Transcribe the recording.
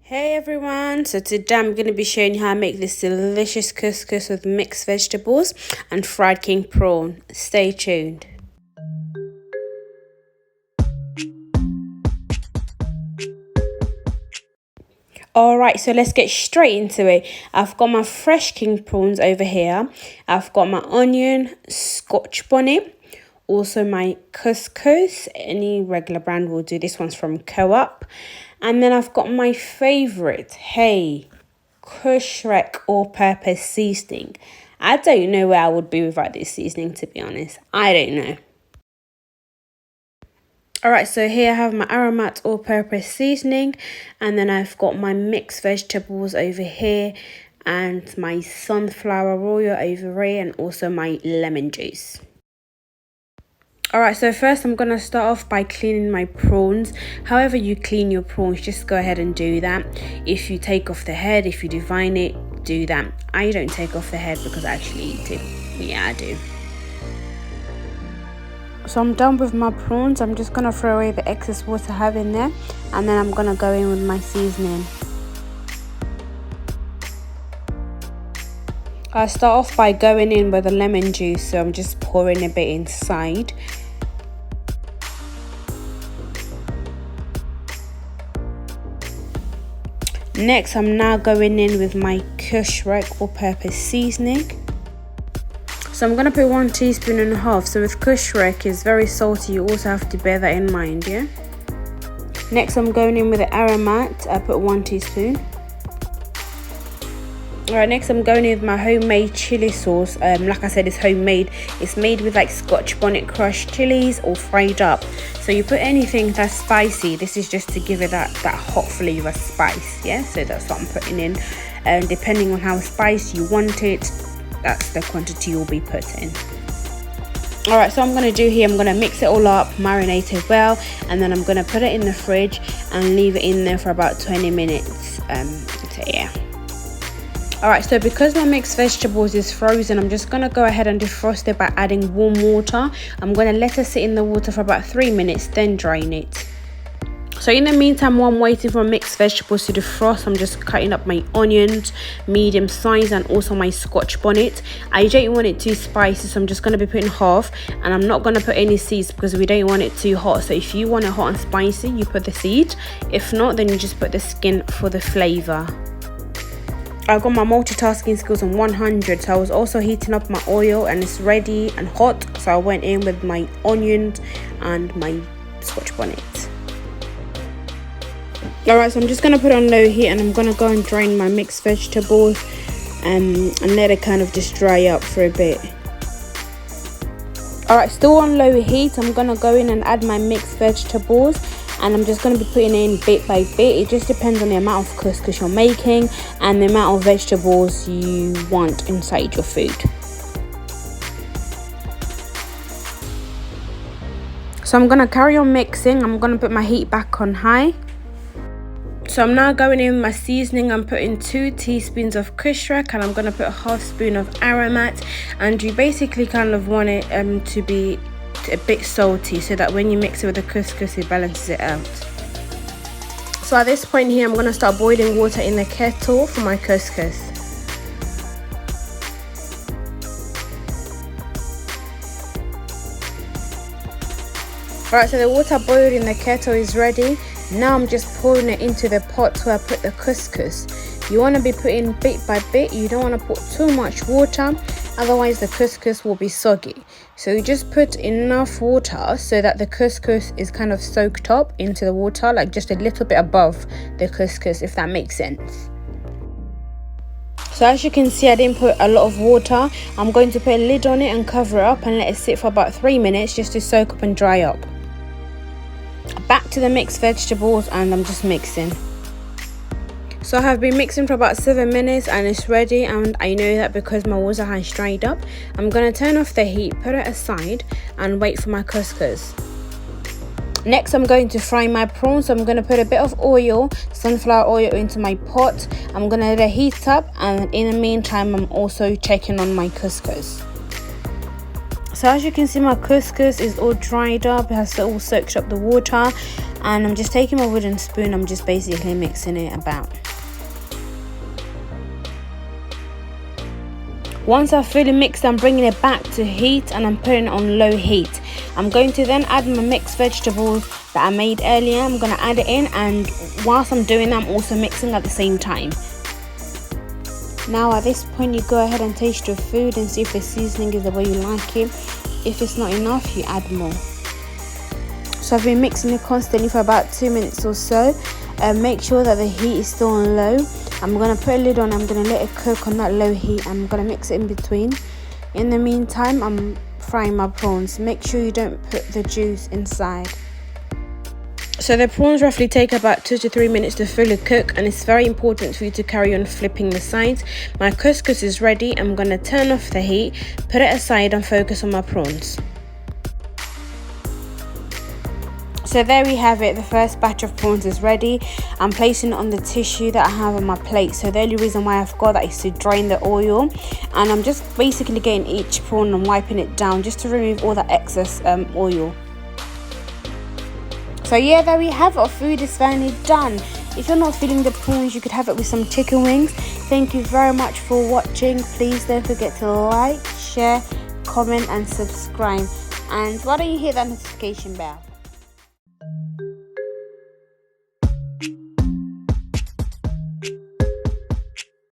Hey everyone, so today I'm going to be showing you how I make this delicious couscous with mixed vegetables and fried king prawn. Stay tuned. Alright, so let's get straight into it. I've got my fresh king prawns over here. I've got my onion, Scotch bonnet, also my couscous. Any regular brand will do. This one's from Co-op. And then I've got my favourite, kucharek all-purpose seasoning. I don't know where I would be without this seasoning, to be honest. I don't know. Alright, so here I have my Aromat all-purpose seasoning, and then I've got my mixed vegetables over here and my sunflower oil over here and also my lemon juice. Alright, so first I'm going to start off by cleaning my prawns. However you clean your prawns, just go ahead and do that. If you take off the head, if you divine it, do that. I don't take off the head because I actually eat it. Yeah, I do. So I'm done with my prawns. I'm just going to throw away the excess water I have in there. And then I'm going to go in with my seasoning. I start off by going in with the lemon juice. So I'm just pouring a bit inside. Next, I'm now going in with my kucharek all-purpose seasoning. So I'm going to put 1.5 teaspoons. So with kucharek, it's very salty. You also have to bear that in mind, yeah? Next, I'm going in with the Aromat. I put 1 teaspoon. Alright, next I'm going in with my homemade chili sauce. Like I said, it's homemade. It's made with like Scotch bonnet crushed chilies or fried up. So you put anything that's spicy. This is just to give it that hot flavour spice, yeah? So that's what I'm putting in. And depending on how spicy you want it, that's the quantity you'll be putting. Alright, so I'm going to do here, I'm going to mix it all up, marinate it well, and then I'm going to put it in the fridge and leave it in there for about 20 minutes. So yeah. Alright, so because my mixed vegetables is frozen, I'm just going to go ahead and defrost it by adding warm water. I'm going to let it sit in the water for about 3 minutes, then drain it. So in the meantime, while I'm waiting for mixed vegetables to defrost, I'm just cutting up my onions, medium size, and also my Scotch bonnet. I don't want it too spicy, so I'm just going to be putting half, and I'm not going to put any seeds because we don't want it too hot. So if you want it hot and spicy, you put the seed. If not, then you just put the skin for the flavour. I've got my multitasking skills on 100, so I was also heating up my oil and it's ready and hot, so I went in with my onions and my Scotch bonnet. Alright, so I'm just going to put it on low heat and I'm going to go and drain my mixed vegetables and let it kind of just dry up for a bit. Alright, still on low heat, I'm going to go in and add my mixed vegetables. And I'm just going to be putting in bit by bit. It just depends on the amount of couscous you're making and the amount of vegetables you want inside your food. So I'm going to carry on mixing. I'm going to put my heat back on high. So I'm now going in with my seasoning. I'm putting 2 teaspoons of kucharek and I'm going to put a half spoon of Aromat. And you basically kind of want it to be a bit salty so that when you mix it with the couscous it balances it out. So at this point here I'm going to start boiling water in the kettle for my couscous. Alright, so the water boiled in the kettle is ready. Now I'm just pouring it into the pot where I put the couscous. You want to be putting bit by bit. You don't want to put too much water, otherwise the couscous will be soggy. So you just put enough water so that the couscous is kind of soaked up into the water, like just a little bit above the couscous, if that makes sense. So as you can see, I didn't put a lot of water. I'm going to put a lid on it and cover it up and let it sit for about 3 minutes just to soak up and dry up. Back to the mixed vegetables and I'm just mixing. So I have been mixing for about 7 minutes and it's ready, and I know that because my water has dried up. I'm going to turn off the heat, put it aside and wait for my couscous. Next I'm going to fry my prawns. So I'm going to put a bit of oil, sunflower oil, into my pot. I'm going to let it heat up, and in the meantime I'm also checking on my couscous. So as you can see, my couscous is all dried up. It has all soaked up the water, and I'm just taking my wooden spoon. I'm just basically mixing it about. Once I've fully mixed, I'm bringing it back to heat and I'm putting it on low heat. I'm going to then add my mixed vegetables that I made earlier. I'm going to add it in, and whilst I'm doing that, I'm also mixing at the same time. Now at this point, you go ahead and taste your food and see if the seasoning is the way you like it. If it's not enough, you add more. So I've been mixing it constantly for about 2 minutes or so. Make sure that the heat is still on low. I'm going to put a lid on. I'm going to let it cook on that low heat. I'm going to mix it in between. In the meantime, I'm frying my prawns. Make sure you don't put the juice inside. So the prawns roughly take about 2 to 3 minutes to fully cook, and it's very important for you to carry on flipping the sides. My couscous is ready. I'm going to turn off the heat, put it aside and focus on my prawns. So there we have it, the first batch of prawns is ready. I'm placing it on the tissue that I have on my plate. So the only reason why I've got that is to drain the oil, and I'm just basically getting each prawn and wiping it down just to remove all that excess oil. So yeah, there we have it, our food is finally done. If you're not feeling the prawns, you could have it with some chicken wings. Thank you very much for watching. Please don't forget to like, share, comment and subscribe, and why don't you hit that notification bell.